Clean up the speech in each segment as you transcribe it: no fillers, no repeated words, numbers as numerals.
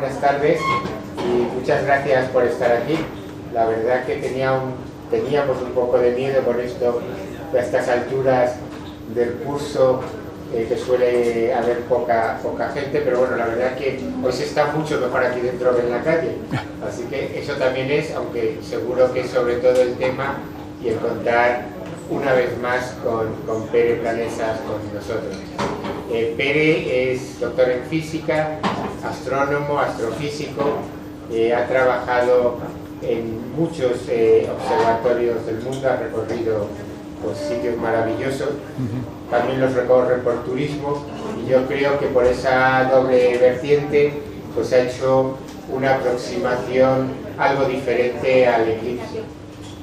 buenas tardes y muchas gracias por estar aquí. La verdad que teníamos un poco de miedo con esto a estas alturas del curso, que suele haber poca gente, pero bueno, la verdad que hoy se está mucho mejor aquí dentro que en la calle. Así que eso también es, aunque seguro que sobre todo el tema y el contar una vez más con Pere Planesas con nosotros. Pere es doctor en física, astrónomo, astrofísico, ha trabajado en muchos observatorios del mundo, ha recorrido pues, sitios maravillosos, también los recorre por turismo, y yo creo que por esa doble vertiente pues ha hecho una aproximación algo diferente al eclipse.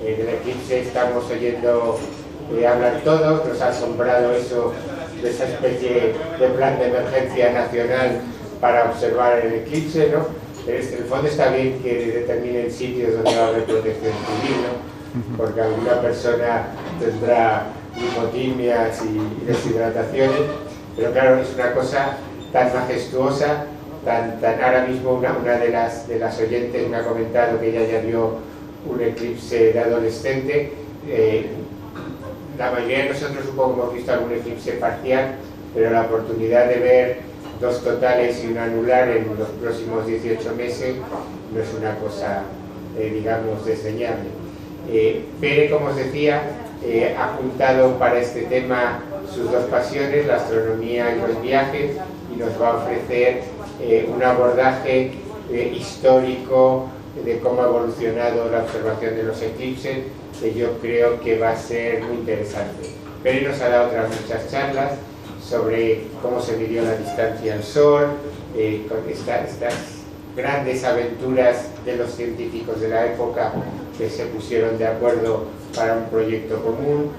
Del eclipse estamos oyendo hablar todos, nos ha asombrado eso de esa especie de plan de emergencia nacional para observar el eclipse, ¿no? Pero en el fondo está bien que determinen sitios donde va a haber protección civil, ¿no? Porque alguna persona tendrá hipotimias y deshidrataciones, pero claro, es una cosa tan majestuosa, ahora mismo una de las oyentes me ha comentado que ella ya vio un eclipse de adolescente. La mayoría de nosotros supongo hemos visto algún eclipse parcial, pero la oportunidad de ver dos totales y un anular en los próximos 18 meses no es una cosa, digamos, desdeñable. Pere, como os decía, ha juntado para este tema sus dos pasiones, la astronomía y los viajes, y nos va a ofrecer un abordaje histórico de cómo ha evolucionado la observación de los eclipses, que yo creo que va a ser muy interesante. Pere nos ha dado otras muchas charlas sobre cómo se midió la distancia al Sol, con estas grandes aventuras de los científicos de la época que se pusieron de acuerdo para un proyecto común.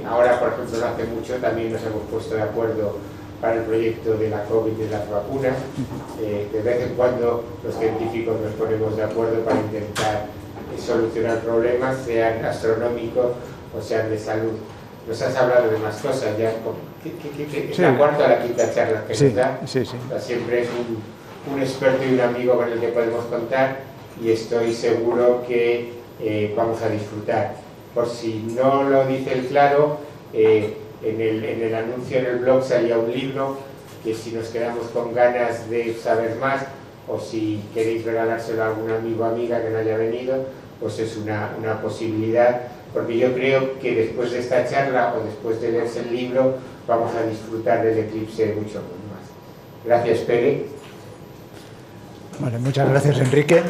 Ahora, por ejemplo, no hace mucho también nos hemos puesto de acuerdo para el proyecto de la COVID y de las vacunas. De vez en cuando los científicos nos ponemos de acuerdo para intentar solucionar problemas, sean astronómicos o sean de salud. Nos has hablado de más cosas ya. Es la cuarta o la quinta charla que nos da. Sí. O sea, siempre es un experto y un amigo con el que podemos contar, y estoy seguro que vamos a disfrutar. Por si no lo dice el claro, en el anuncio en el blog salía un libro que si nos quedamos con ganas de saber más, o si queréis regalárselo a algún amigo o amiga que no haya venido, pues es una posibilidad, porque yo creo que después de esta charla o después de leerse el libro vamos a disfrutar del eclipse mucho más. Gracias, Pere. Vale, muchas gracias, Enrique.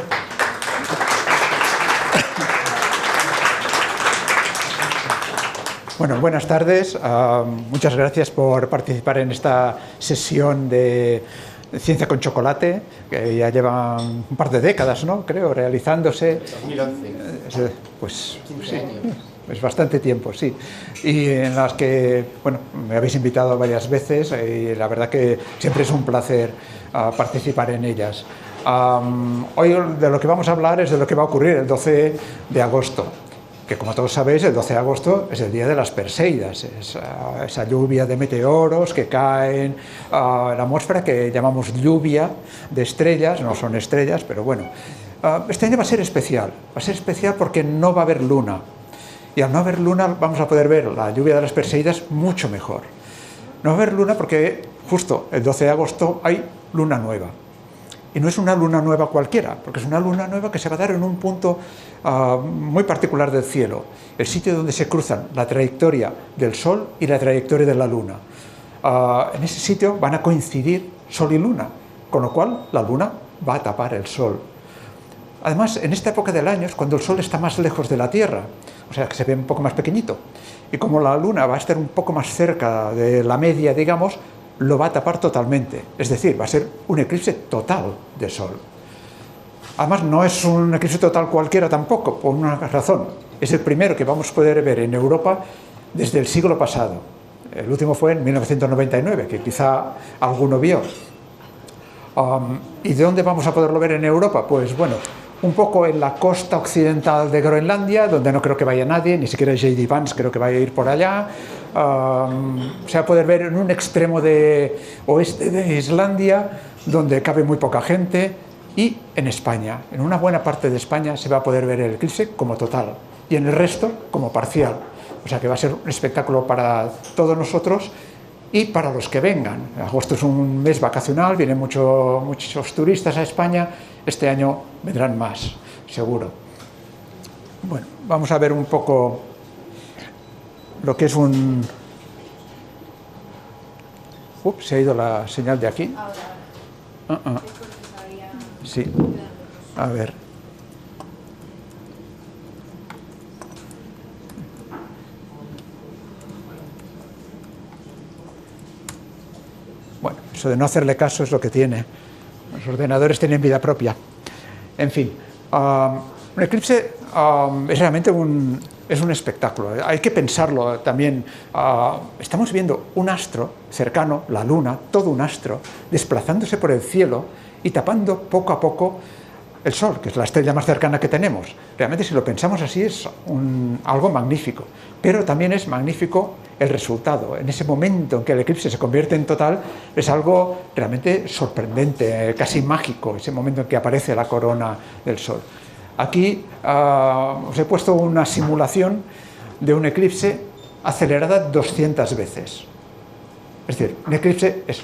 Bueno, buenas tardes. Muchas gracias por participar en esta sesión de Ciencia con Chocolate, que ya lleva un par de décadas, ¿no? Creo, realizándose. 2011. Pues sí, es bastante tiempo, sí. Y en las que, bueno, me habéis invitado varias veces y la verdad que siempre es un placer participar en ellas. Hoy de lo que vamos a hablar es de lo que va a ocurrir el 12 de agosto. Que como todos sabéis, el 12 de agosto es el día de las Perseidas, esa lluvia de meteoros que caen a la atmósfera, que llamamos lluvia de estrellas. No son estrellas, pero bueno. Este año va a ser especial porque no va a haber luna, y al no haber luna vamos a poder ver la lluvia de las Perseidas mucho mejor. No va a haber luna porque justo el 12 de agosto hay luna nueva. Y no es una luna nueva cualquiera, porque es una luna nueva que se va a dar en un punto muy particular del cielo, el sitio donde se cruzan la trayectoria del Sol y la trayectoria de la Luna. En ese sitio van a coincidir Sol y Luna, con lo cual la Luna va a tapar el Sol. Además, en esta época del año es cuando el Sol está más lejos de la Tierra, o sea que se ve un poco más pequeñito. Y como la Luna va a estar un poco más cerca de la media, digamos, lo va a tapar totalmente, es decir, va a ser un eclipse total de Sol. Además, no es un eclipse total cualquiera tampoco, por una razón. Es el primero que vamos a poder ver en Europa desde el siglo pasado. El último fue en 1999, que quizá alguno vio. ¿Y de dónde vamos a poderlo ver en Europa? Pues bueno, un poco en la costa occidental de Groenlandia, donde no creo que vaya nadie, ni siquiera J.D. Vance creo que vaya a ir por allá. Se va a poder ver en un extremo de oeste de Islandia, donde cabe muy poca gente, Y en España, en una buena parte de España, se va a poder ver el eclipse como total y en el resto como parcial. O sea que va a ser un espectáculo para todos nosotros y para los que vengan. Agosto es un mes vacacional, vienen muchos turistas a España. Este año vendrán más, seguro. Bueno, vamos a ver un poco lo que es un... Se ha ido la señal de aquí. Sí, a ver. Bueno, eso de no hacerle caso es lo que tiene. Los ordenadores tienen vida propia. En fin, un eclipse es realmente un espectáculo. Hay que pensarlo también. Estamos viendo un astro cercano, la Luna, todo un astro, desplazándose por el cielo y tapando poco a poco el Sol, que es la estrella más cercana que tenemos. Realmente, si lo pensamos así, es algo magnífico. Pero también es magnífico el resultado. En ese momento en que el eclipse se convierte en total, es algo realmente sorprendente, casi mágico, ese momento en que aparece la corona del Sol. Aquí os he puesto una simulación de un eclipse acelerada 200 veces. Es decir, un eclipse es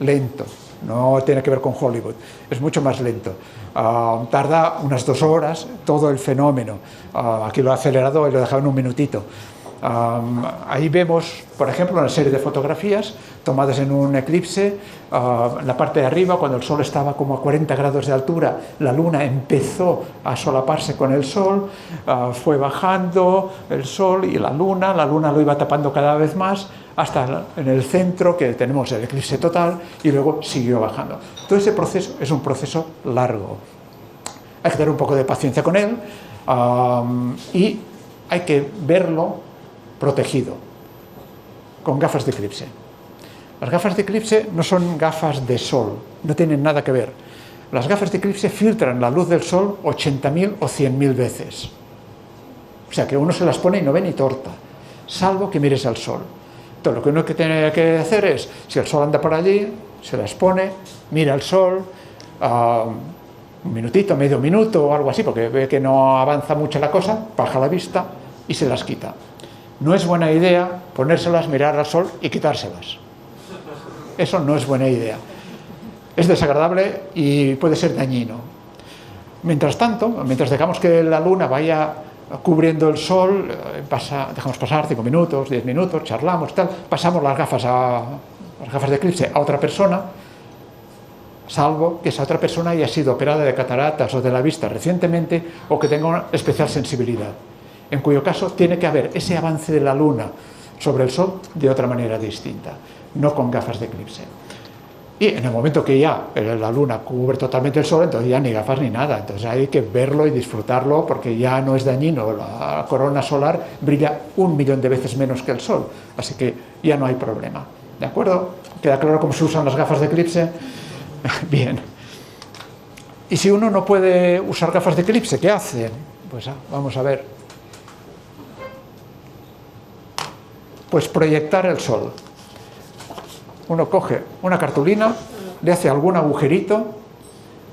lento, no tiene que ver con Hollywood, es mucho más lento. Tarda unas 2 horas todo el fenómeno. Aquí lo he acelerado y lo he dejado en un minutito. Ahí vemos, por ejemplo, una serie de fotografías tomadas en un eclipse. En la parte de arriba, cuando el Sol estaba como a 40 grados de altura, la Luna empezó a solaparse con el Sol, fue bajando el Sol y la Luna lo iba tapando cada vez más, hasta en el centro, que tenemos el eclipse total, y luego siguió bajando. Todo ese proceso es un proceso largo. Hay que tener un poco de paciencia con él y hay que verlo protegido, con gafas de eclipse. Las gafas de eclipse no son gafas de sol, no tienen nada que ver. Las gafas de eclipse filtran la luz del Sol 80.000 o 100.000 veces. O sea que uno se las pone y no ve ni torta, salvo que mires al Sol. Entonces lo que uno tiene que hacer es, si el Sol anda por allí, se las pone, mira al Sol, un minutito, medio minuto o algo así, porque ve que no avanza mucho la cosa, baja la vista y se las quita. No es buena idea ponérselas, mirar al Sol y quitárselas. Eso no es buena idea. Es desagradable y puede ser dañino. Mientras tanto, mientras dejamos que la Luna vaya cubriendo el Sol, dejamos pasar 5 minutos, 10 minutos, charlamos, tal, pasamos las gafas de eclipse a otra persona, salvo que esa otra persona haya sido operada de cataratas o de la vista recientemente o que tenga una especial sensibilidad, en cuyo caso tiene que haber ese avance de la Luna sobre el Sol de otra manera distinta, no con gafas de eclipse. Y en el momento que ya la Luna cubre totalmente el Sol, entonces ya ni gafas ni nada. Entonces hay que verlo y disfrutarlo porque ya no es dañino. La corona solar brilla 1.000.000 de veces menos que el Sol. Así que ya no hay problema. ¿De acuerdo? ¿Queda claro cómo se usan las gafas de eclipse? Bien. Y si uno no puede usar gafas de eclipse, ¿qué hace? Pues vamos a ver. Pues proyectar el Sol. Uno coge una cartulina, le hace algún agujerito,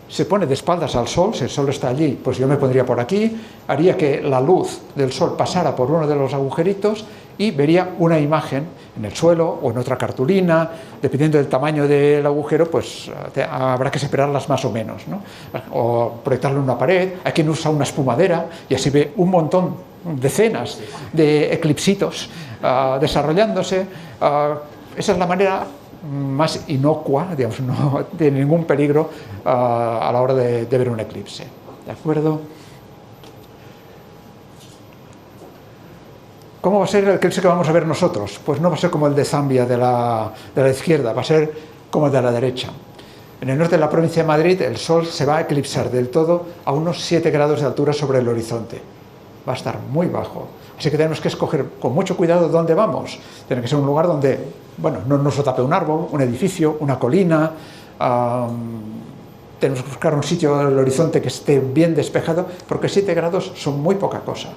se pone de espaldas al Sol, si el Sol está allí, pues yo me pondría por aquí, haría que la luz del Sol pasara por uno de los agujeritos y vería una imagen en el suelo o en otra cartulina, dependiendo del tamaño del agujero, pues habrá que separarlas más o menos, ¿no? O proyectarlo en una pared. Hay quien usa una espumadera y así ve un montón, decenas de eclipsitos desarrollándose. Esa es la manera más inocua, digamos, no tiene ningún peligro a la hora de ver un eclipse. ¿De acuerdo? ¿Cómo va a ser el eclipse que vamos a ver nosotros? Pues no va a ser como el de Zambia de la izquierda, va a ser como el de la derecha. En el norte de la provincia de Madrid el Sol se va a eclipsar del todo a unos 7 grados de altura sobre el horizonte. Va a estar muy bajo. Así que tenemos que escoger con mucho cuidado dónde vamos. Tiene que ser un lugar donde, bueno, no nos lo tape un árbol, un edificio, una colina. Tenemos que buscar un sitio del horizonte que esté bien despejado, porque 7 grados son muy poca cosa.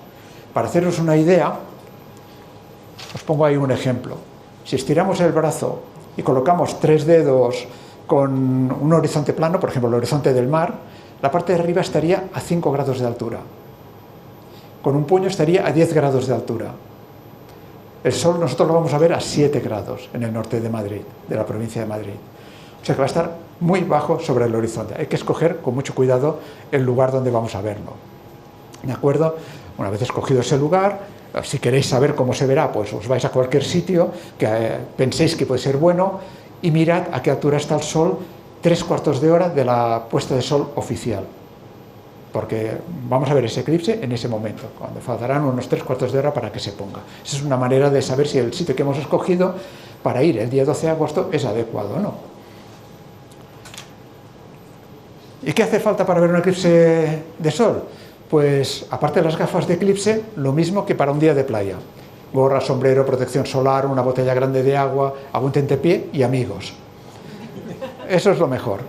Para haceros una idea, os pongo ahí un ejemplo. Si estiramos el brazo y colocamos 3 dedos con un horizonte plano, por ejemplo el horizonte del mar, la parte de arriba estaría a 5 grados de altura. Con un puño estaría a 10 grados de altura. El sol nosotros lo vamos a ver a 7 grados en el norte de Madrid, de la provincia de Madrid. O sea que va a estar muy bajo sobre el horizonte. Hay que escoger con mucho cuidado el lugar donde vamos a verlo. ¿De acuerdo? Una vez escogido ese lugar, si queréis saber cómo se verá, pues os vais a cualquier sitio que penséis que puede ser bueno y mirad a qué altura está el sol 3/4 de hora de la puesta de sol oficial. Porque vamos a ver ese eclipse en ese momento, cuando faltarán unos 3/4 de hora para que se ponga. Esa es una manera de saber si el sitio que hemos escogido para ir el día 12 de agosto es adecuado o no. ¿Y qué hace falta para ver un eclipse de sol? Pues, aparte de las gafas de eclipse, lo mismo que para un día de playa. Gorra, sombrero, protección solar, una botella grande de agua, algún tentepié y amigos. Eso es lo mejor.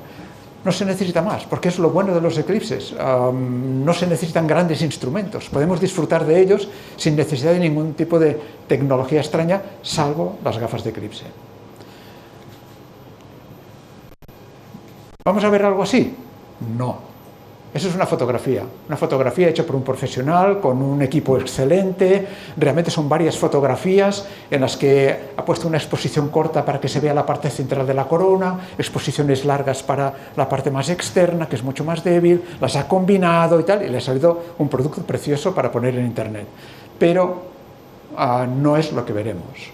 No se necesita más, porque es lo bueno de los eclipses. No se necesitan grandes instrumentos. Podemos disfrutar de ellos sin necesidad de ningún tipo de tecnología extraña, salvo las gafas de eclipse. ¿Vamos a ver algo así? No. Eso es una fotografía hecha por un profesional, con un equipo excelente. Realmente son varias fotografías en las que ha puesto una exposición corta para que se vea la parte central de la corona, exposiciones largas para la parte más externa, que es mucho más débil, las ha combinado y tal, y le ha salido un producto precioso para poner en internet. Pero no es lo que veremos.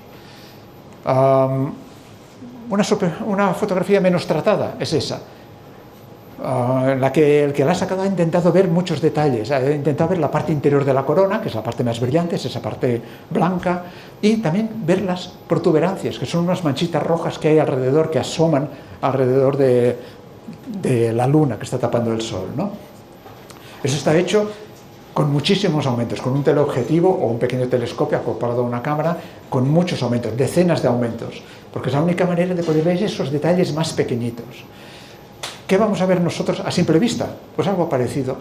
Una fotografía menos tratada es esa. En la que el que la ha sacado ha intentado ver muchos detalles, ha intentado ver la parte interior de la corona, que es la parte más brillante, es esa parte blanca, y también ver las protuberancias, que son unas manchitas rojas que hay alrededor, que asoman alrededor de la luna que está tapando el sol, ¿no? Eso está hecho con muchísimos aumentos, con un teleobjetivo o un pequeño telescopio acoplado a una cámara, con muchos aumentos, decenas de aumentos, porque es la única manera de poder ver esos detalles más pequeñitos. ¿Qué vamos a ver nosotros a simple vista? Pues algo parecido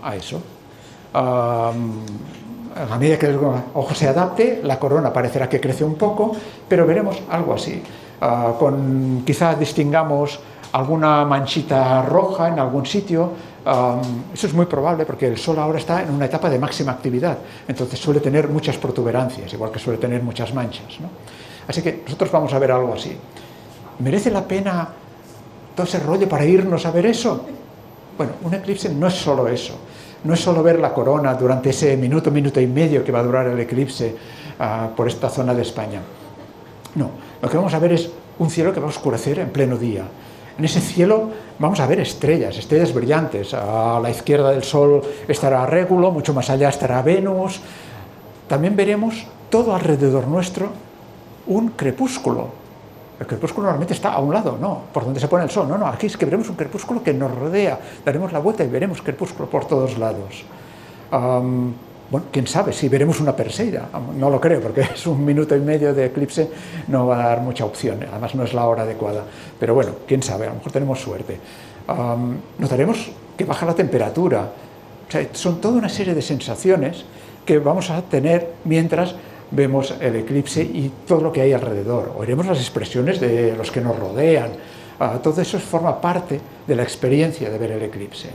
a eso. A medida que el ojo se adapte, la corona parecerá que crece un poco, pero veremos algo así. Quizá distingamos alguna manchita roja en algún sitio. Eso es muy probable porque el Sol ahora está en una etapa de máxima actividad, entonces suele tener muchas protuberancias, igual que suele tener muchas manchas, ¿no? Así que nosotros vamos a ver algo así. ¿Merece la pena todo ese rollo para irnos a ver eso? Bueno, un eclipse no es solo eso, no es solo ver la corona durante ese minuto y medio que va a durar el eclipse por esta zona de España. No, lo que vamos a ver es un cielo que va a oscurecer en pleno día. En ese cielo vamos a ver estrellas brillantes. A la izquierda del Sol estará Régulo, mucho más allá estará Venus. También veremos todo alrededor nuestro un crepúsculo. El crepúsculo normalmente está a un lado, no, por donde se pone el sol, no, aquí es que veremos un crepúsculo que nos rodea, daremos la vuelta y veremos crepúsculo por todos lados. Bueno, quién sabe si veremos una Perseida, no lo creo, porque es un minuto y medio de eclipse, no va a dar mucha opción, además no es la hora adecuada, pero bueno, quién sabe, a lo mejor tenemos suerte. Notaremos que baja la temperatura, o sea, son toda una serie de sensaciones que vamos a tener mientras vemos el eclipse y todo lo que hay alrededor. Oiremos las expresiones de los que nos rodean. Todo eso forma parte de la experiencia de ver el eclipse.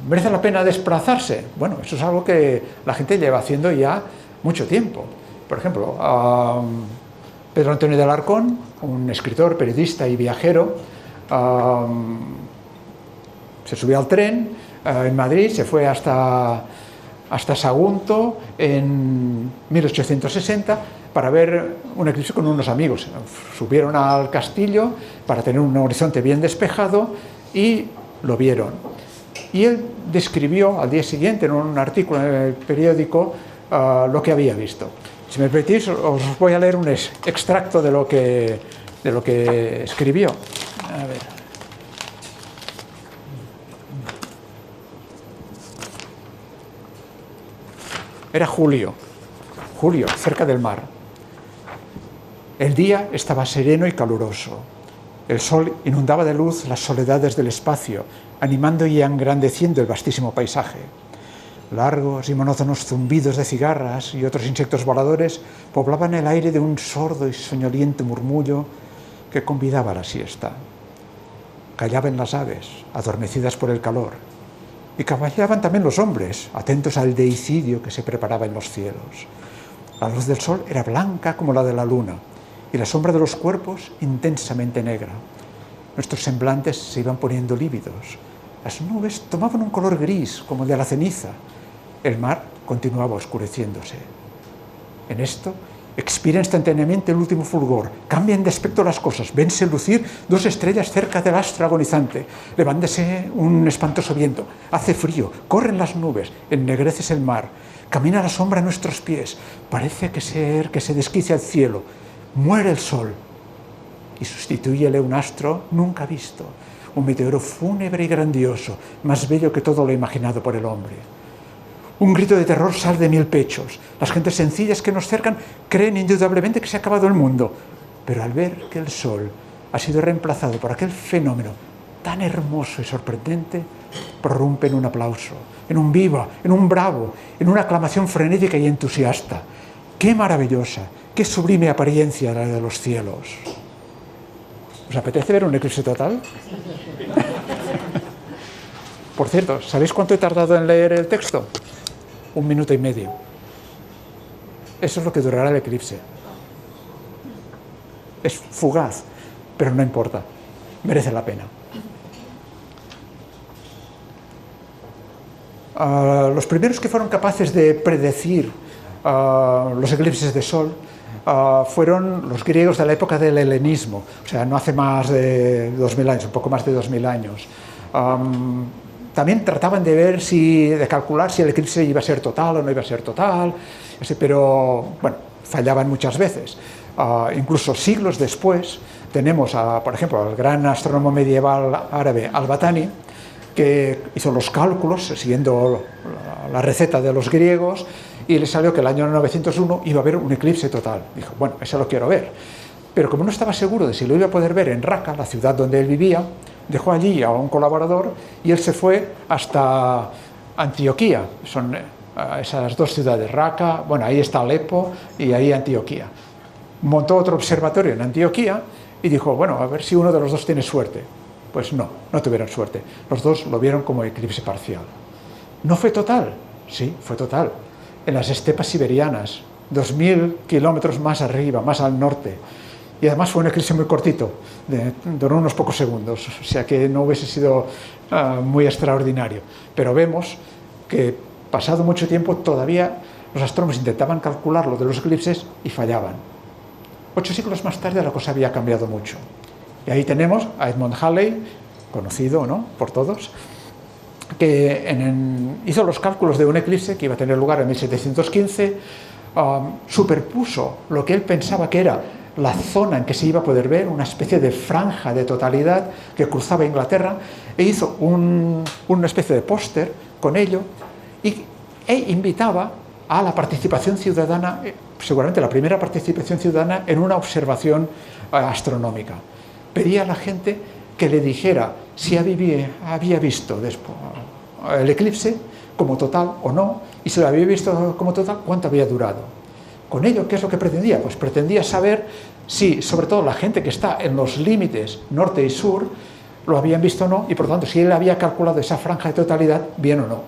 ¿Merece la pena desplazarse? Bueno, eso es algo que la gente lleva haciendo ya mucho tiempo. Por ejemplo, Pedro Antonio de Alarcón, un escritor, periodista y viajero, se subió al tren en Madrid, se fue hasta Sagunto en 1860 para ver un eclipse con unos amigos. Subieron al castillo para tener un horizonte bien despejado y lo vieron. Y él describió al día siguiente en un artículo en el periódico lo que había visto. Si me permitís, os voy a leer un extracto de lo que escribió. A ver. Era julio, cerca del mar. El día estaba sereno y caluroso. El sol inundaba de luz las soledades del espacio, animando y engrandeciendo el vastísimo paisaje. Largos y monótonos zumbidos de cigarras y otros insectos voladores poblaban el aire de un sordo y soñoliento murmullo que convidaba a la siesta. Callaban las aves, adormecidas por el calor, y caballaban también los hombres, atentos al deicidio que se preparaba en los cielos. La luz del sol era blanca como la de la luna, y la sombra de los cuerpos intensamente negra. Nuestros semblantes se iban poniendo lívidos. Las nubes tomaban un color gris, como el de la ceniza. El mar continuaba oscureciéndose. En esto, expira instantáneamente el último fulgor. Cambian de aspecto las cosas. Vense lucir dos estrellas cerca del astro agonizante. Levántase un espantoso viento. Hace frío. Corren las nubes. Ennegreces el mar. Camina la sombra a nuestros pies. Parece que se desquicia el cielo. Muere el sol. Y sustitúyele un astro nunca visto. Un meteoro fúnebre y grandioso. Más bello que todo lo imaginado por el hombre. Un grito de terror sale de 1000 pechos. Las gentes sencillas que nos cercan creen indudablemente que se ha acabado el mundo. Pero al ver que el sol ha sido reemplazado por aquel fenómeno tan hermoso y sorprendente, prorrumpe en un aplauso, en un viva, en un bravo, en una aclamación frenética y entusiasta. ¡Qué maravillosa, qué sublime apariencia la de los cielos! ¿Os apetece ver un eclipse total? Por cierto, ¿sabéis cuánto he tardado en leer el texto? 1 minuto y medio. Eso es lo que durará el eclipse. Es fugaz, pero no importa. Merece la pena. Los primeros que fueron capaces de predecir los eclipses de sol fueron los griegos de la época del helenismo, o sea, no hace más de 2000 años, un poco más de 2000 años. También trataban de calcular si el eclipse iba a ser total o no iba a ser total, pero bueno, fallaban muchas veces. Incluso siglos después tenemos, por ejemplo, al gran astrónomo medieval árabe Al-Batani, que hizo los cálculos siguiendo la receta de los griegos y le salió que el año 901 iba a haber un eclipse total. Dijo, bueno, eso lo quiero ver. Pero como no estaba seguro de si lo iba a poder ver en Raqqa, la ciudad donde él vivía, dejó allí a un colaborador y él se fue hasta Antioquía. Son esas dos ciudades, Raqqa, bueno, ahí está Alepo y ahí Antioquía. Montó otro observatorio en Antioquía y dijo, bueno, a ver si uno de los dos tiene suerte. Pues no tuvieron suerte. Los dos lo vieron como eclipse parcial. ¿No fue total? Sí, fue total. En las estepas siberianas, 2000 kilómetros más arriba, más al norte. Y además fue un eclipse muy cortito, duró unos pocos segundos, o sea que no hubiese sido muy extraordinario. Pero vemos que pasado mucho tiempo todavía los astrónomos intentaban calcular lo de los eclipses y fallaban. 8 siglos más tarde la cosa había cambiado mucho. Y ahí tenemos a Edmund Halley, conocido, ¿no?, por todos, que hizo los cálculos de un eclipse que iba a tener lugar en 1715, superpuso lo que él pensaba que era la zona en que se iba a poder ver, una especie de franja de totalidad que cruzaba Inglaterra, e hizo una especie de póster con ello e invitaba a la participación ciudadana, seguramente la primera participación ciudadana en una observación astronómica. Pedía a la gente que le dijera si había visto el eclipse como total o no, y si lo había visto como total, cuánto había durado. Con ello, ¿qué es lo que pretendía? Pues pretendía saber si, sobre todo la gente que está en los límites norte y sur, lo habían visto o no, y por lo tanto, si él había calculado esa franja de totalidad, bien o no.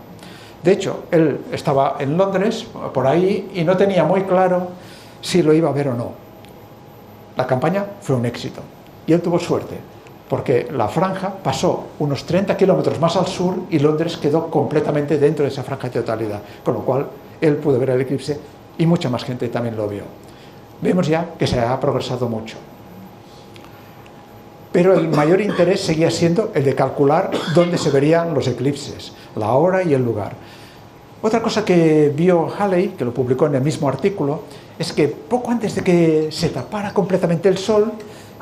De hecho, él estaba en Londres, por ahí, y no tenía muy claro si lo iba a ver o no. La campaña fue un éxito, y él tuvo suerte, porque la franja pasó unos 30 kilómetros más al sur y Londres quedó completamente dentro de esa franja de totalidad, con lo cual él pudo ver el eclipse y mucha más gente también lo vio. Vemos ya que se ha progresado mucho. Pero el mayor interés seguía siendo el de calcular dónde se verían los eclipses, la hora y el lugar. Otra cosa que vio Halley, que lo publicó en el mismo artículo, es que poco antes de que se tapara completamente el sol,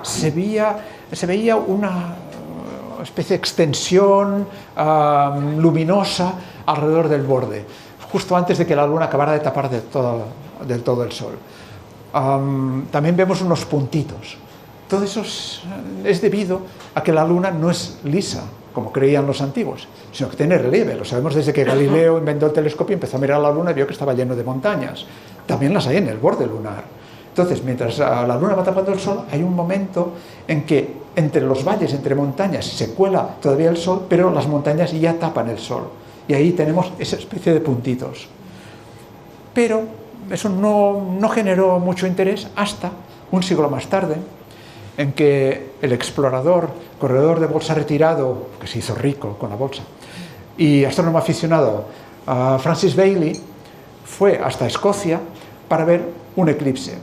se veía una especie de extensión luminosa alrededor del borde, justo antes de que la luna acabara de tapar del todo el sol. También vemos unos puntitos. Todo eso es debido a que la luna no es lisa, como creían los antiguos, sino que tiene relieve. Lo sabemos desde que Galileo inventó el telescopio y empezó a mirar la luna y vio que estaba lleno de montañas. También las hay en el borde lunar. Entonces, mientras la luna va tapando el sol, hay un momento en que entre los valles, entre montañas, se cuela todavía el sol, pero las montañas ya tapan el sol. Y ahí tenemos esa especie de puntitos. Pero eso no generó mucho interés hasta un siglo más tarde, en que el explorador, corredor de bolsa retirado, que se hizo rico con la bolsa, y astrónomo aficionado, Francis Baily, fue hasta Escocia para ver un eclipse.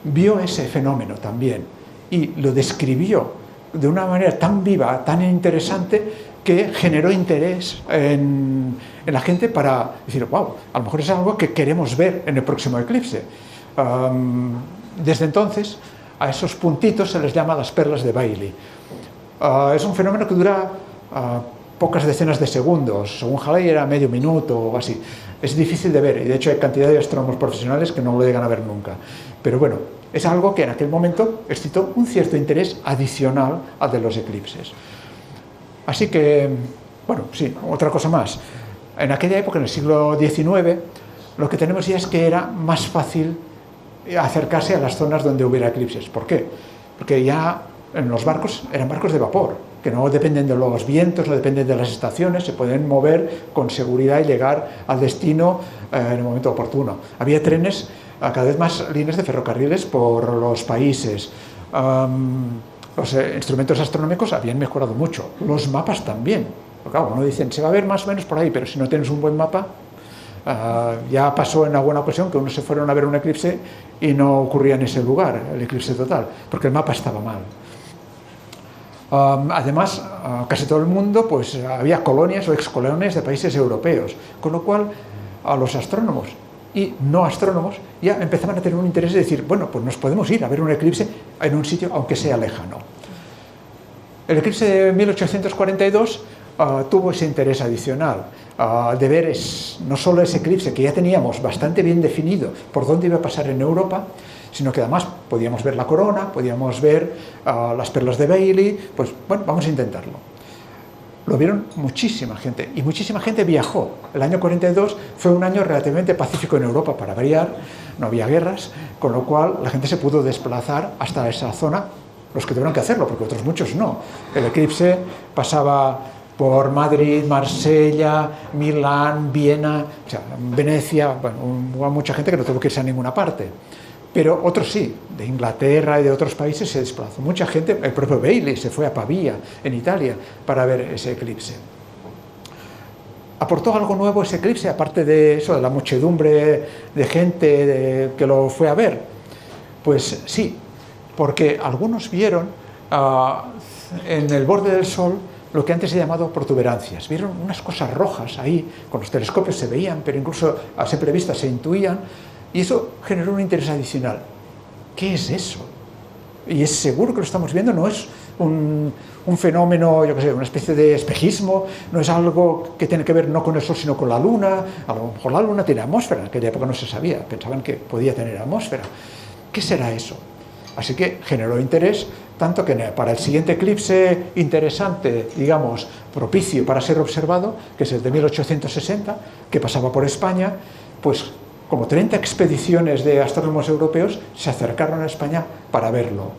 Vio ese fenómeno también y lo describió de una manera tan viva, tan interesante, que generó interés en la gente para decir, wow, a lo mejor es algo que queremos ver en el próximo eclipse. Desde entonces, a esos puntitos se les llama las perlas de Baily. Es un fenómeno que dura pocas decenas de segundos, según Halley era medio minuto o así. Es difícil de ver y de hecho hay cantidad de astrónomos profesionales que no lo llegan a ver nunca. Pero bueno, es algo que en aquel momento excitó un cierto interés adicional al de los eclipses. Así que, bueno, sí, otra cosa más. En aquella época, en el siglo XIX, lo que tenemos ya es que era más fácil acercarse a las zonas donde hubiera eclipses. ¿Por qué? Porque ya en los barcos eran barcos de vapor, que no dependen de los vientos, no dependen de las estaciones, se pueden mover con seguridad y llegar al destino en el momento oportuno. Había trenes, cada vez más líneas de ferrocarriles por los países. Los instrumentos astronómicos habían mejorado mucho, los mapas también. Porque, claro, uno dice, se va a ver más o menos por ahí, pero si no tienes un buen mapa, ya pasó en alguna ocasión que unos se fueron a ver un eclipse y no ocurría en ese lugar, el eclipse total, porque el mapa estaba mal. Además, casi todo el mundo, pues había colonias o excolonias de países europeos, con lo cual a los astrónomos y no astrónomos ya empezaban a tener un interés de decir, bueno, pues nos podemos ir a ver un eclipse en un sitio aunque sea lejano. El eclipse de 1842 tuvo ese interés adicional de ver no solo ese eclipse que ya teníamos bastante bien definido por dónde iba a pasar en Europa, sino que además podíamos ver la corona, podíamos ver las perlas de Baily, pues bueno, vamos a intentarlo. Lo vieron muchísima gente y muchísima gente viajó. El año 42 fue un año relativamente pacífico en Europa, para variar, no había guerras, con lo cual la gente se pudo desplazar hasta esa zona, los que tuvieron que hacerlo, porque otros muchos no. El eclipse pasaba por Madrid, Marsella, Milán, Viena, o sea, Venecia, bueno, hubo mucha gente que no tuvo que irse a ninguna parte. Pero otros sí, de Inglaterra y de otros países se desplazó. Mucha gente, el propio Baily se fue a Pavía, en Italia, para ver ese eclipse. ¿Aportó algo nuevo ese eclipse, aparte de eso, de la muchedumbre de gente que lo fue a ver? Pues sí, porque algunos vieron en el borde del Sol lo que antes se llamado protuberancias. Vieron unas cosas rojas ahí, con los telescopios se veían, pero incluso a simple vista se intuían, y eso generó un interés adicional. ¿Qué es eso? Y es seguro que lo estamos viendo, no es un fenómeno, yo qué sé, una especie de espejismo, no es algo que tiene que ver no con el Sol, sino con la Luna. A lo mejor la Luna tiene atmósfera, en aquella época no se sabía, pensaban que podía tener atmósfera. ¿Qué será eso? Así que generó interés, tanto que para el siguiente eclipse interesante, digamos, propicio para ser observado, que es el de 1860, que pasaba por España, pues como 30 expediciones de astrónomos europeos se acercaron a España para verlo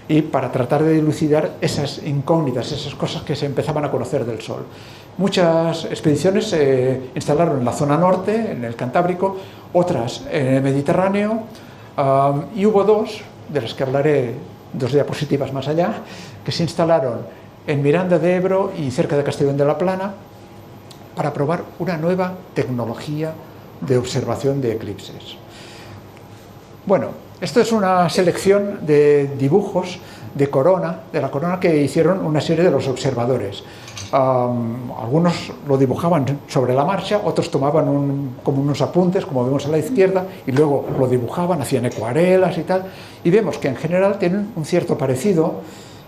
y para tratar de dilucidar esas incógnitas, esas cosas que se empezaban a conocer del Sol. Muchas expediciones se instalaron en la zona norte, en el Cantábrico, otras en el Mediterráneo, y hubo dos, de las que hablaré 2 diapositivas más allá, que se instalaron en Miranda de Ebro y cerca de Castellón de la Plana para probar una nueva tecnología de observación de eclipses. Bueno, esto es una selección de dibujos de la corona que hicieron una serie de los observadores. Algunos lo dibujaban sobre la marcha, otros tomaban como unos apuntes, como vemos a la izquierda, y luego lo dibujaban, hacían acuarelas y tal, y vemos que en general tienen un cierto parecido,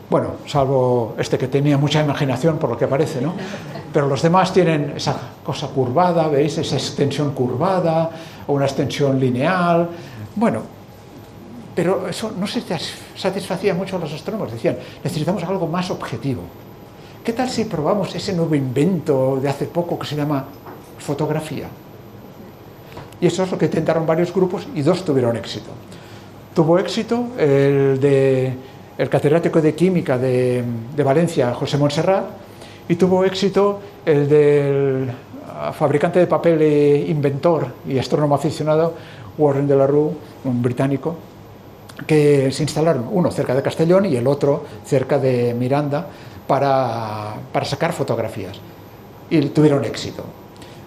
bueno, salvo este que tenía mucha imaginación por lo que parece, ¿no? Pero los demás tienen esa cosa curvada, ¿veis? Esa extensión curvada o una extensión lineal. Bueno, pero eso no se satisfacía mucho a los astrónomos. Decían, necesitamos algo más objetivo. ¿Qué tal si probamos ese nuevo invento de hace poco que se llama fotografía? Y eso es lo que intentaron varios grupos y 2 tuvieron éxito. tuvo éxito el catedrático de química de Valencia, José Montserrat, y tuvo éxito el del fabricante de papel e inventor y astrónomo aficionado Warren de la Rue, un británico, que se instalaron, uno cerca de Castellón y el otro cerca de Miranda, para sacar fotografías. Y tuvieron éxito.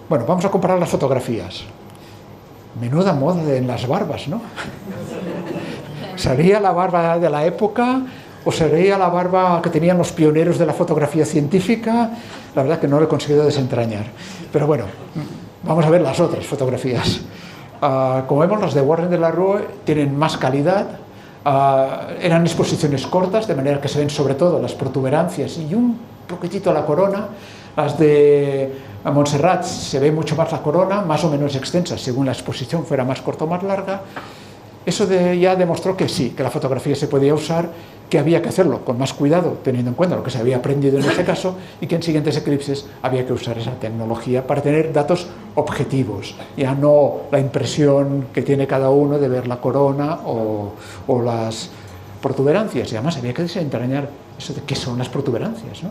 Bueno, vamos a comparar las fotografías. Menuda moda en las barbas, ¿no? ¿Sería la barba de la época o sería la barba que tenían los pioneros de la fotografía científica? La verdad que no lo he conseguido desentrañar. Pero bueno, vamos a ver las otras fotografías. Como vemos, las de Warren de la Rue tienen más calidad. Eran exposiciones cortas, de manera que se ven sobre todo las protuberancias y un poquitito la corona. Las de Montserrat se ve mucho más la corona, más o menos extensa, según la exposición fuera más corta o más larga. Eso ya demostró que sí, que la fotografía se podía usar, que había que hacerlo con más cuidado, teniendo en cuenta lo que se había aprendido en ese caso, y que en siguientes eclipses había que usar esa tecnología para tener datos objetivos, ya no la impresión que tiene cada uno de ver la corona o las protuberancias. Y además había que desentrañar eso de qué son las protuberancias, ¿no?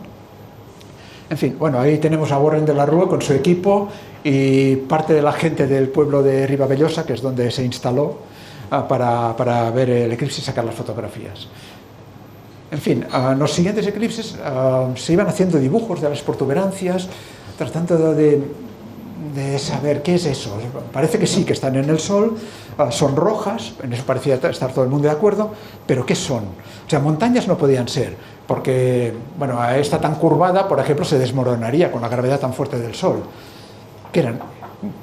En fin, bueno, ahí tenemos a Warren de la Rue con su equipo y parte de la gente del pueblo de Ribavellosa, que es donde se instaló para ver el eclipse y sacar las fotografías. En fin, en los siguientes eclipses se iban haciendo dibujos de las protuberancias, tratando de saber qué es eso. Parece que sí, que están en el Sol, son rojas, en eso parecía estar todo el mundo de acuerdo, pero ¿qué son? O sea, montañas no podían ser, porque, bueno, a esta tan curvada, por ejemplo, se desmoronaría con la gravedad tan fuerte del Sol. ¿Qué eran?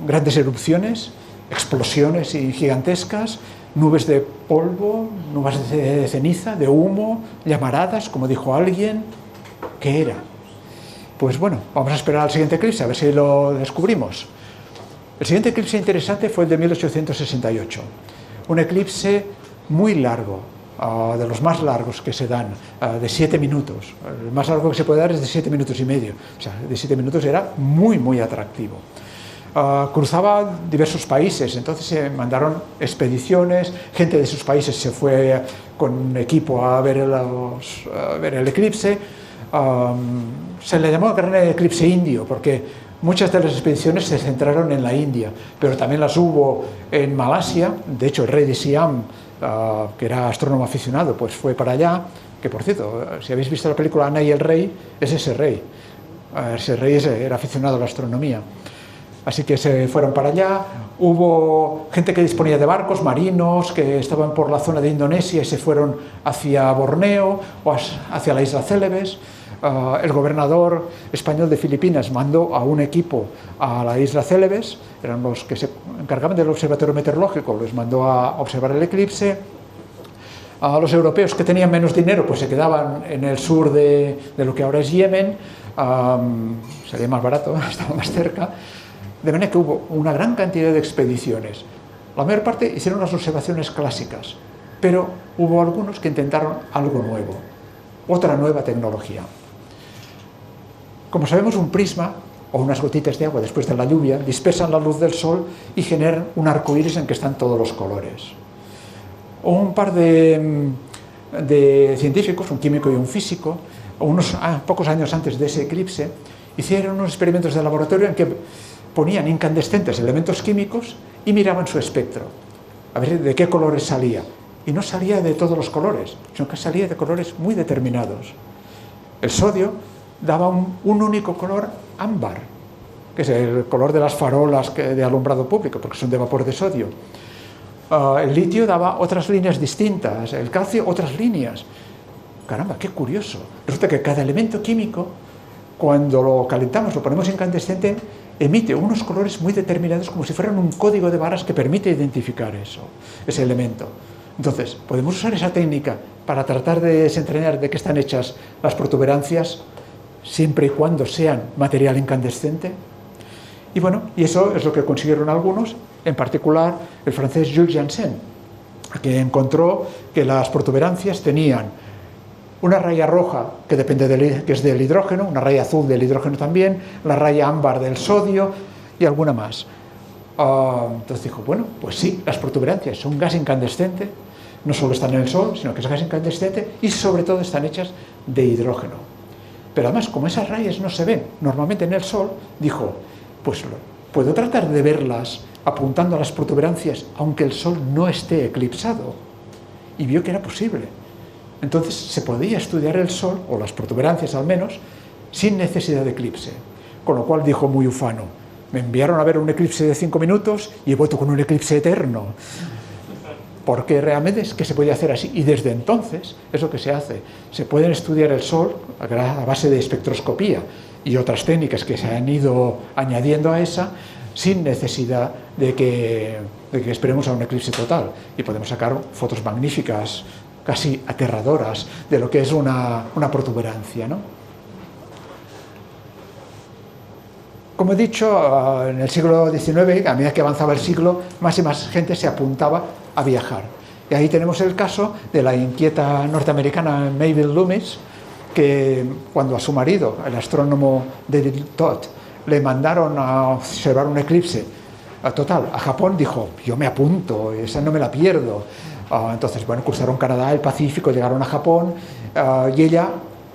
Grandes erupciones, explosiones gigantescas, nubes de polvo, nubes de ceniza, de humo, llamaradas, como dijo alguien. ¿Qué era? Pues bueno, vamos a esperar al siguiente eclipse, a ver si lo descubrimos. El siguiente eclipse interesante fue el de 1868. Un eclipse muy largo, de los más largos que se dan, de 7 minutos. El más largo que se puede dar es de 7 minutos y medio. O sea, de 7 minutos era muy, muy atractivo. Cruzaba diversos países, entonces se mandaron expediciones, gente de esos países se fue con equipo a ver el eclipse. Se le llamó gran eclipse indio porque muchas de las expediciones se centraron en la India, pero también las hubo en Malasia. De hecho, el rey de Siam, que era astrónomo aficionado, pues fue para allá, que por cierto, si habéis visto la película Ana y el rey, es ese rey. Ese rey era aficionado a la astronomía. Así que se fueron para allá. Hubo gente que disponía de barcos, marinos, que estaban por la zona de Indonesia y se fueron hacia Borneo o hacia la isla Célebes. El gobernador español de Filipinas mandó a un equipo a la isla Célebes, eran los que se encargaban del observatorio meteorológico, les mandó a observar el eclipse. A los europeos que tenían menos dinero pues se quedaban en el sur de lo que ahora es Yemen, sería más barato, estaba más cerca. De manera que hubo una gran cantidad de expediciones. La mayor parte hicieron las observaciones clásicas, pero hubo algunos que intentaron algo nuevo, otra nueva tecnología. Como sabemos, un prisma o unas gotitas de agua después de la lluvia dispersan la luz del sol y generan un arco iris en que están todos los colores. Un par de científicos, un químico y un físico, pocos años antes de ese eclipse, hicieron unos experimentos de laboratorio en que ponían incandescentes elementos químicos y miraban su espectro, a ver de qué colores salía. Y no salía de todos los colores, sino que salía de colores muy determinados. El sodio daba un único color ámbar, que es el color de las farolas de alumbrado público, porque son de vapor de sodio. El litio daba otras líneas distintas, el calcio otras líneas. Caramba, qué curioso. Resulta que cada elemento químico, cuando lo calentamos, lo ponemos incandescente, emite unos colores muy determinados, como si fueran un código de barras que permite identificar ese elemento. Entonces, podemos usar esa técnica para tratar de desentrañar de qué están hechas las protuberancias, siempre y cuando sean material incandescente. Y bueno, y eso es lo que consiguieron algunos, en particular el francés Jules Janssen, que encontró que las protuberancias tenían una raya roja que que es del hidrógeno, una raya azul del hidrógeno también, la raya ámbar del sodio y alguna más. Entonces dijo, bueno, pues sí, las protuberancias son un gas incandescente, no solo están en el Sol, sino que es gas incandescente y sobre todo están hechas de hidrógeno. Pero además, como esas rayas no se ven normalmente en el Sol, dijo, pues puedo tratar de verlas apuntando a las protuberancias aunque el Sol no esté eclipsado. Y vio que era posible. Entonces se podía estudiar el Sol, o las protuberancias al menos, sin necesidad de eclipse. Con lo cual dijo muy ufano, me enviaron a ver un eclipse de 5 minutos y he vuelto con un eclipse eterno. Porque realmente es que se podía hacer así. Y desde entonces es lo que se hace. Se pueden estudiar el Sol a base de espectroscopía y otras técnicas que se han ido añadiendo a esa, sin necesidad de que esperemos a un eclipse total. Y podemos sacar fotos magníficas, casi aterradoras, de lo que es una protuberancia, ¿no? Como he dicho, en el siglo XIX, a medida que avanzaba el siglo, más y más gente se apuntaba a viajar. Y ahí tenemos el caso de la inquieta norteamericana Mabel Loomis, que cuando a su marido, el astrónomo David Todd, le mandaron a observar un eclipse total a Japón, dijo, yo me apunto, esa no me la pierdo. Entonces, bueno, cruzaron Canadá, el Pacífico, llegaron a Japón, y ella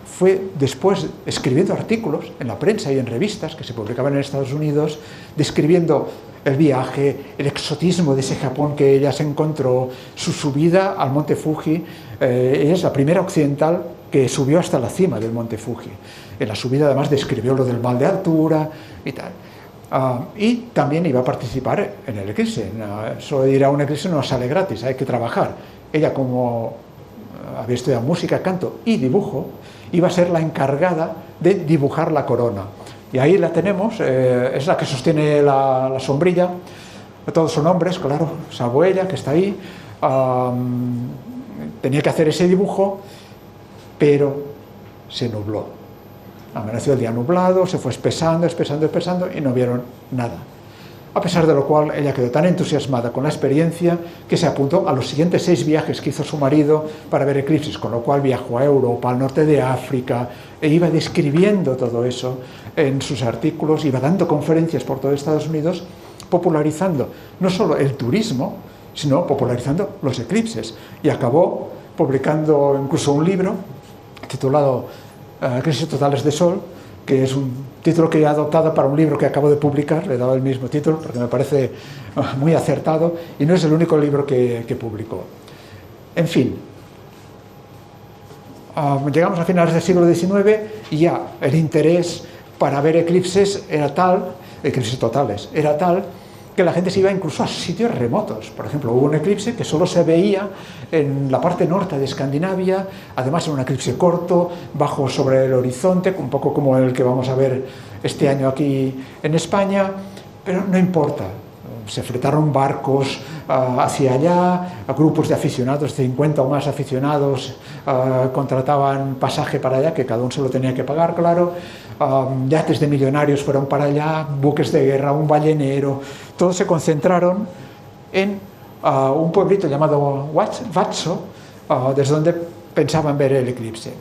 fue después escribiendo artículos en la prensa y en revistas que se publicaban en Estados Unidos, describiendo el viaje, el exotismo de ese Japón que ella se encontró, su subida al monte Fuji. Ella es la primera occidental que subió hasta la cima del monte Fuji. En la subida además describió lo del mal de altura y tal. Y también iba a participar en el eclipse. Solo ir a un eclipse no sale gratis, hay que trabajar. Ella, como había estudiado música, canto y dibujo, iba a ser la encargada de dibujar la corona. Y ahí la tenemos, es la que sostiene la sombrilla. Todos son hombres, claro, salvo ella, que está ahí. Tenía que hacer ese dibujo, pero se nubló. Amaneció el día nublado, se fue espesando y no vieron nada. A pesar de lo cual, ella quedó tan entusiasmada con la experiencia que se apuntó a los siguientes 6 viajes que hizo su marido para ver eclipses, con lo cual viajó a Europa, al norte de África, e iba describiendo todo eso en sus artículos, iba dando conferencias por todo Estados Unidos, popularizando no solo el turismo, sino popularizando los eclipses. Y acabó publicando incluso un libro titulado Eclipses totales de Sol, que es un título que he adoptado para un libro que acabo de publicar. Le he dado el mismo título porque me parece muy acertado, y no es el único libro que publicó. En fin, llegamos a finales del siglo XIX y ya el interés para ver eclipses era tal, eclipses totales, era tal que la gente se iba incluso a sitios remotos. Por ejemplo, hubo un eclipse que solo se veía en la parte norte de Escandinavia, además era un eclipse corto, bajo sobre el horizonte, un poco como el que vamos a ver este año aquí en España, pero no importa. Se fletaron barcos hacia allá, grupos de aficionados, 50 o más aficionados, contrataban pasaje para allá, que cada uno se lo tenía que pagar, claro. Yates de millonarios fueron para allá, buques de guerra, un ballenero, todos se concentraron en un pueblito llamado Watso, desde donde pensaban ver el eclipse.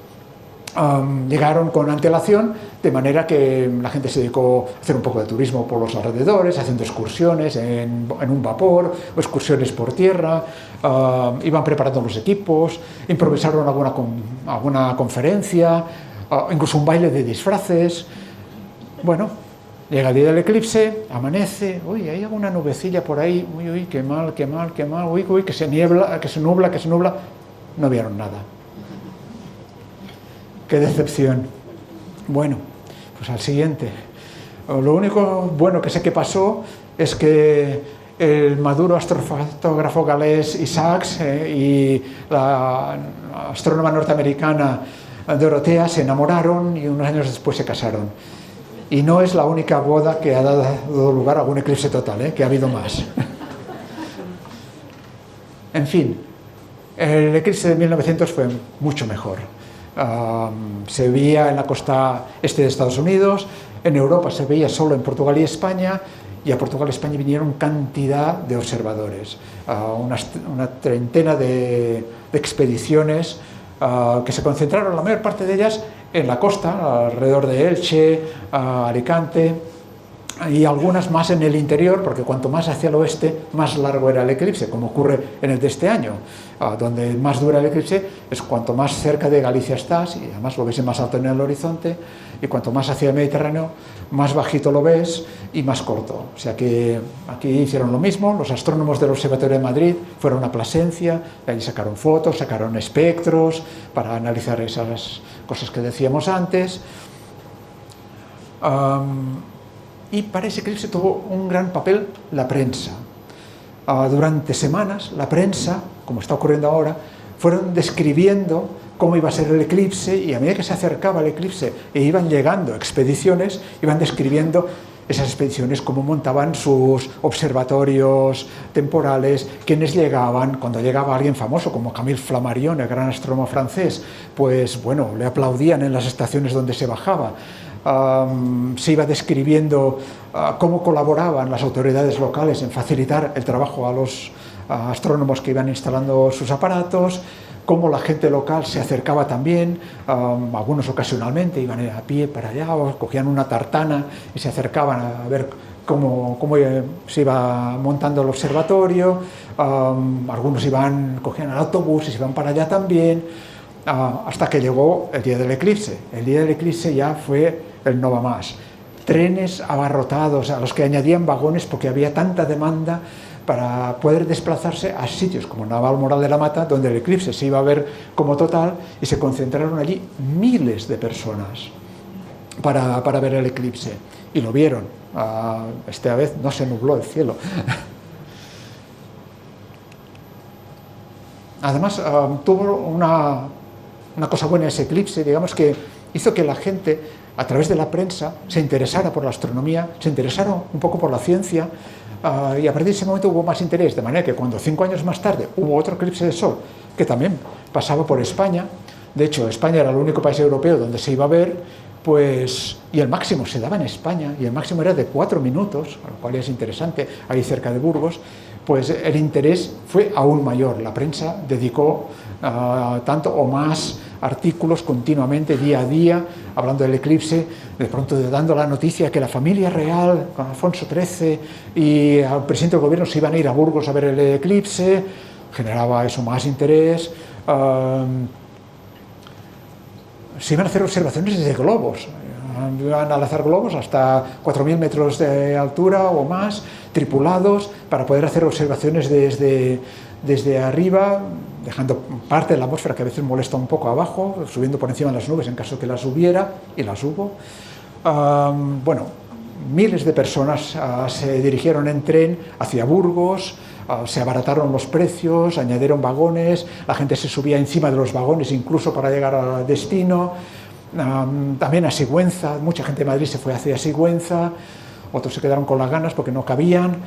Llegaron con antelación, de manera que la gente se dedicó a hacer un poco de turismo por los alrededores, haciendo excursiones en un vapor o excursiones por tierra, iban preparando los equipos, improvisaron alguna conferencia, incluso un baile de disfraces. Bueno, llega el día del eclipse, amanece, uy, hay alguna nubecilla por ahí, uy, qué mal, uy, que se nubla, no vieron nada. Qué decepción. Bueno, pues al siguiente. Lo único bueno que sé que pasó es que el maduro astrofotógrafo galés Isaacs y la astrónoma norteamericana Dorothea se enamoraron y unos años después se casaron. Y no es la única boda que ha dado lugar a algún eclipse total, que ha habido más. En fin, el eclipse de 1900 fue mucho mejor. Se veía en la costa este de Estados Unidos, en Europa se veía solo en Portugal y España, y a Portugal y España vinieron cantidad de observadores, una treintena de expediciones que se concentraron, la mayor parte de ellas, en la costa, alrededor de Elche, Alicante, y algunas más en el interior, porque cuanto más hacia el oeste, más largo era el eclipse, como ocurre en el de este año, donde más dura el eclipse es cuanto más cerca de Galicia estás, y además lo ves más alto en el horizonte, y cuanto más hacia el Mediterráneo, más bajito lo ves y más corto. O sea que aquí hicieron lo mismo, los astrónomos del Observatorio de Madrid fueron a Plasencia, y allí sacaron fotos, sacaron espectros para analizar esas cosas que decíamos antes. Y para ese eclipse tuvo un gran papel la prensa. Durante semanas, la prensa, como está ocurriendo ahora, fueron describiendo cómo iba a ser el eclipse, y a medida que se acercaba el eclipse e iban llegando expediciones, iban describiendo esas expediciones, cómo montaban sus observatorios temporales, quiénes llegaban. Cuando llegaba alguien famoso como Camille Flammarion, el gran astrónomo francés, pues bueno, le aplaudían en las estaciones donde se bajaba. Se iba describiendo cómo colaboraban las autoridades locales en facilitar el trabajo a los astrónomos que iban instalando sus aparatos, cómo la gente local se acercaba también, algunos ocasionalmente iban a pie para allá o cogían una tartana y se acercaban a ver cómo se iba montando el observatorio, algunos cogían el autobús y se iban para allá también, hasta que llegó el día del eclipse. El día del eclipse ya fue el no va más. Trenes abarrotados a los que añadían vagones porque había tanta demanda para poder desplazarse a sitios como Navalmoral de la Mata, donde el eclipse se iba a ver como total, y se concentraron allí miles de personas para ver el eclipse. Y lo vieron. Esta vez no se nubló el cielo. Además, tuvo una cosa buena ese eclipse, digamos, que hizo que la gente, a través de la prensa, se interesara por la astronomía, se interesara un poco por la ciencia, y a partir de ese momento hubo más interés, de manera que cuando 5 años más tarde hubo otro eclipse de sol, que también pasaba por España, de hecho España era el único país europeo donde se iba a ver, pues, y el máximo se daba en España, y el máximo era de 4 minutos, lo cual es interesante, ahí cerca de Burgos, pues el interés fue aún mayor. La prensa dedicó tanto o más artículos continuamente, día a día, hablando del eclipse, de pronto dando la noticia que la familia real, con Alfonso XIII y el presidente del gobierno se iban a ir a Burgos a ver el eclipse, generaba eso más interés. Se iban a hacer observaciones desde globos, iban a lanzar globos hasta 4.000 metros de altura o más, tripulados, para poder hacer observaciones desde arriba, dejando parte de la atmósfera que a veces molesta un poco abajo, subiendo por encima de las nubes en caso que las hubiera, y las hubo. Bueno, miles de personas se dirigieron en tren hacia Burgos, se abarataron los precios, añadieron vagones, la gente se subía encima de los vagones incluso para llegar al destino. También a Sigüenza, mucha gente de Madrid se fue hacia Sigüenza, otros se quedaron con las ganas porque no cabían.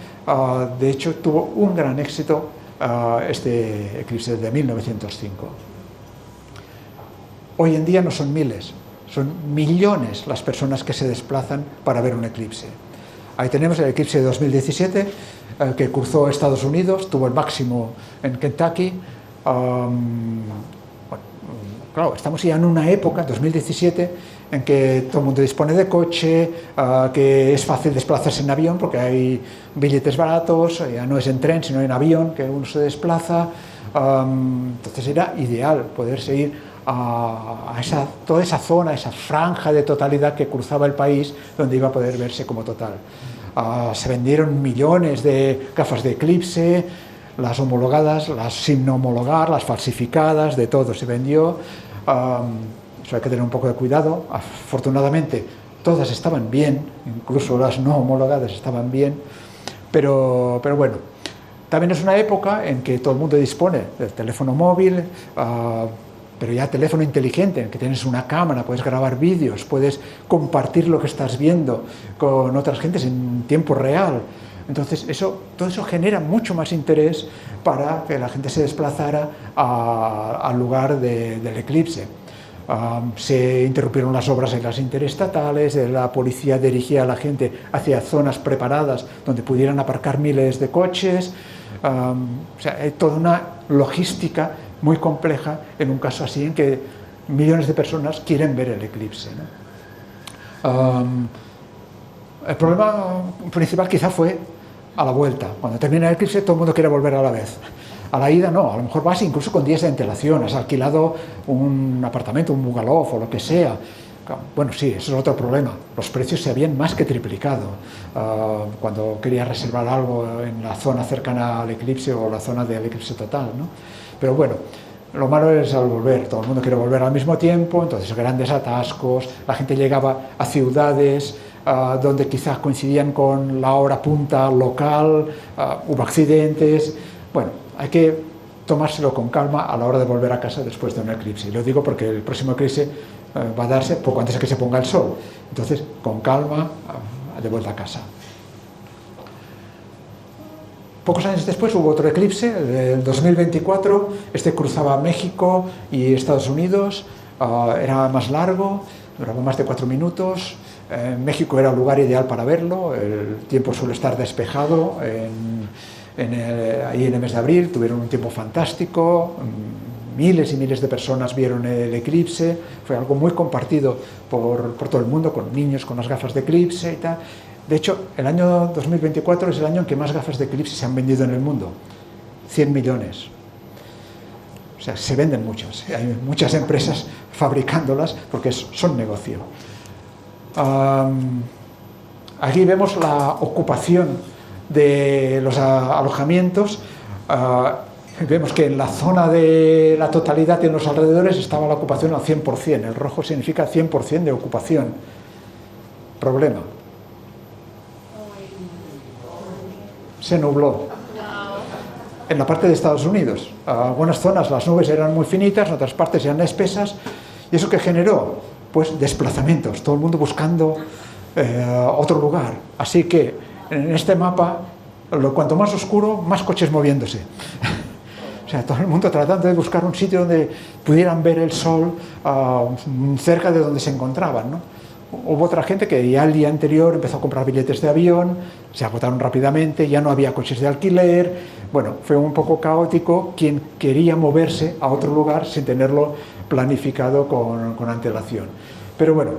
De hecho, tuvo un gran éxito este eclipse de 1905. Hoy en día no son miles, son millones las personas que se desplazan para ver un eclipse. Ahí tenemos el eclipse de 2017, que cruzó Estados Unidos, tuvo el máximo en Kentucky. Claro, estamos ya en una época, 2017, en que todo el mundo dispone de coche, que es fácil desplazarse en avión porque hay billetes baratos, ya no es en tren sino en avión que uno se desplaza. Entonces era ideal poderse ir a toda esa zona, esa franja de totalidad que cruzaba el país, donde iba a poder verse como total. Se vendieron millones de gafas de eclipse, las homologadas, las sin homologar, las falsificadas, de todo se vendió. Eso hay que tener un poco de cuidado. Afortunadamente todas estaban bien, incluso las no homologadas estaban bien, pero bueno, también es una época en que todo el mundo dispone del teléfono móvil, pero ya teléfono inteligente, en que tienes una cámara, puedes grabar vídeos, puedes compartir lo que estás viendo con otras gentes en tiempo real. Entonces todo eso genera mucho más interés para que la gente se desplazara al lugar del eclipse. Se interrumpieron las obras en las interestatales, la policía dirigía a la gente hacia zonas preparadas donde pudieran aparcar miles de coches. O sea, hay toda una logística muy compleja en un caso así en que millones de personas quieren ver el eclipse, ¿no? El problema principal quizá fue a la vuelta. Cuando termina el eclipse todo el mundo quiere volver a la vez. A la ida no, a lo mejor vas incluso con días de antelación, has alquilado un apartamento, un bungalow o lo que sea. Bueno, sí, eso es otro problema. Los precios se habían más que triplicado cuando querías reservar algo en la zona cercana al eclipse o la zona del eclipse total, ¿no? Pero bueno, lo malo es al volver. Todo el mundo quiere volver al mismo tiempo, entonces grandes atascos, la gente llegaba a ciudades donde quizás coincidían con la hora punta local, hubo accidentes. Bueno, hay que tomárselo con calma a la hora de volver a casa después de un eclipse. Y lo digo porque el próximo eclipse va a darse poco antes de que se ponga el sol. Entonces, con calma, de vuelta a casa. Pocos años después hubo otro eclipse, el 2024. Este cruzaba México y Estados Unidos. Era más largo, duraba más de 4 minutos. México era el lugar ideal para verlo. El tiempo suele estar despejado. Ahí en el mes de abril tuvieron un tiempo fantástico. Miles y miles de personas vieron el eclipse, fue algo muy compartido por todo el mundo, con niños con las gafas de eclipse y tal. De hecho, el año 2024 es el año en que más gafas de eclipse se han vendido en el mundo, 100 millones. O sea, se venden muchas, hay muchas empresas fabricándolas porque son negocio. Aquí vemos la ocupación de los alojamientos. Vemos que en la zona de la totalidad y en los alrededores estaba la ocupación al 100%. El rojo significa 100% de ocupación. Problema. Se nubló. En la parte de Estados Unidos. En algunas zonas las nubes eran muy finitas, en otras partes eran espesas. ¿Y eso qué generó? Pues desplazamientos. Todo el mundo buscando otro lugar. Así que en este mapa, cuanto más oscuro, más coches moviéndose. O sea, todo el mundo tratando de buscar un sitio donde pudieran ver el sol cerca de donde se encontraban, ¿no? Hubo otra gente que ya el día anterior empezó a comprar billetes de avión, se agotaron rápidamente, ya no había coches de alquiler. Bueno, fue un poco caótico quien quería moverse a otro lugar sin tenerlo planificado con antelación. Pero bueno,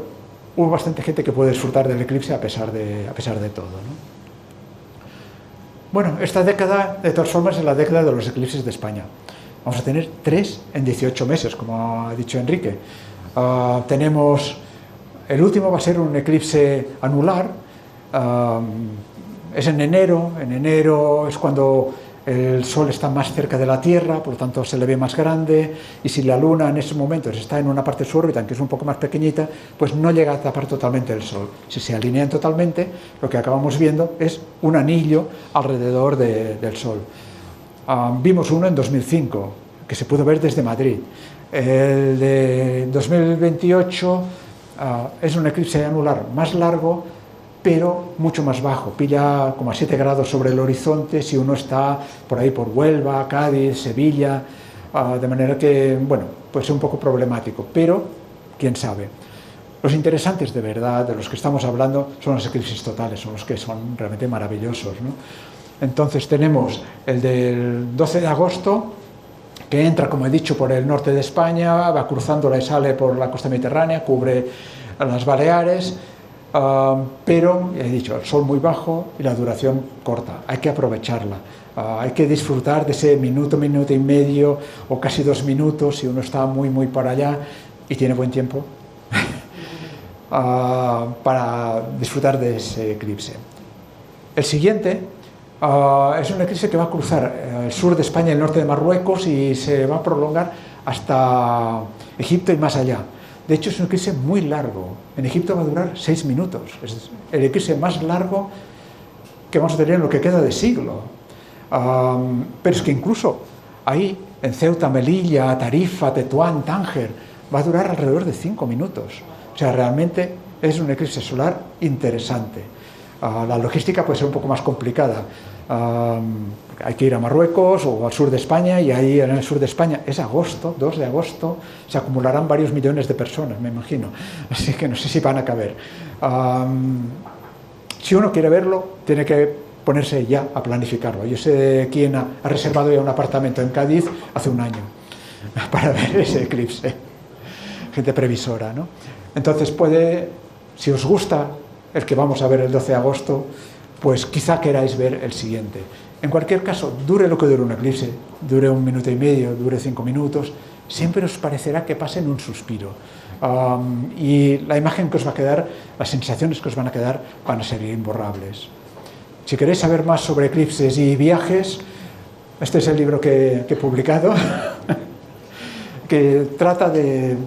hubo bastante gente que puede disfrutar del eclipse a pesar de todo, ¿no? Bueno, esta década, de todas formas, es la década de los eclipses de España. Vamos a tener 3 en 18 meses, como ha dicho Enrique. Tenemos, el último va a ser un eclipse anular. Es en enero es cuando el Sol está más cerca de la Tierra, por lo tanto se le ve más grande, y si la Luna en esos momentos está en una parte de su órbita, que es un poco más pequeñita, pues no llega a tapar totalmente el Sol. Si se alinean totalmente, lo que acabamos viendo es un anillo alrededor del Sol. Vimos uno en 2005, que se pudo ver desde Madrid. El de 2028 es un eclipse anular más largo, pero mucho más bajo, pilla como a 7 grados sobre el horizonte si uno está por ahí por Huelva, Cádiz, Sevilla, de manera que, bueno, puede ser un poco problemático, pero quién sabe. Los interesantes de verdad, de los que estamos hablando, son los eclipses totales, son los que son realmente maravillosos, ¿no? Entonces tenemos el del 12 de agosto, que entra, como he dicho, por el norte de España, va cruzándola y sale por la costa mediterránea, cubre las Baleares, pero, ya he dicho, el sol muy bajo y la duración corta. Hay que aprovecharla, hay que disfrutar de ese minuto, minuto y medio o casi 2 minutos si uno está muy para allá y tiene buen tiempo para disfrutar de ese eclipse. El siguiente es un eclipse que va a cruzar el sur de España y el norte de Marruecos y se va a prolongar hasta Egipto y más allá. De hecho, es un eclipse muy largo. En Egipto va a durar 6 minutos. Es el eclipse más largo que vamos a tener en lo que queda de siglo. Pero es que incluso ahí, en Ceuta, Melilla, Tarifa, Tetuán, Tánger, va a durar alrededor de 5 minutos. O sea, realmente es un eclipse solar interesante. La logística puede ser un poco más complicada. Hay que ir a Marruecos o al sur de España, y ahí en el sur de España es agosto, 2 de agosto, se acumularán varios millones de personas, me imagino, así que no sé si van a caber. Si uno quiere verlo, tiene que ponerse ya a planificarlo. Yo sé quién ha reservado ya un apartamento en Cádiz hace un año para ver ese eclipse, gente previsora, ¿no? Entonces si os gusta el que vamos a ver el 12 de agosto, pues quizá queráis ver el siguiente. En cualquier caso, dure lo que dure un eclipse, dure 1 minuto y medio, dure 5 minutos, siempre os parecerá que pasa en un suspiro. Y la imagen que os va a quedar, las sensaciones que os van a quedar van a ser imborrables. Si queréis saber más sobre eclipses y viajes, este es el libro que he publicado, que trata de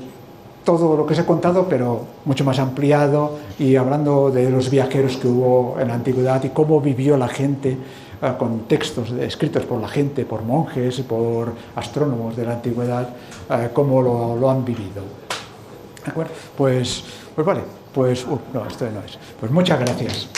todo lo que os he contado, pero mucho más ampliado y hablando de los viajeros que hubo en la antigüedad y cómo vivió la gente, con textos escritos por la gente, por monjes, por astrónomos de la antigüedad, cómo lo han vivido. ¿De acuerdo? Pues vale, no, esto no es. Pues muchas gracias.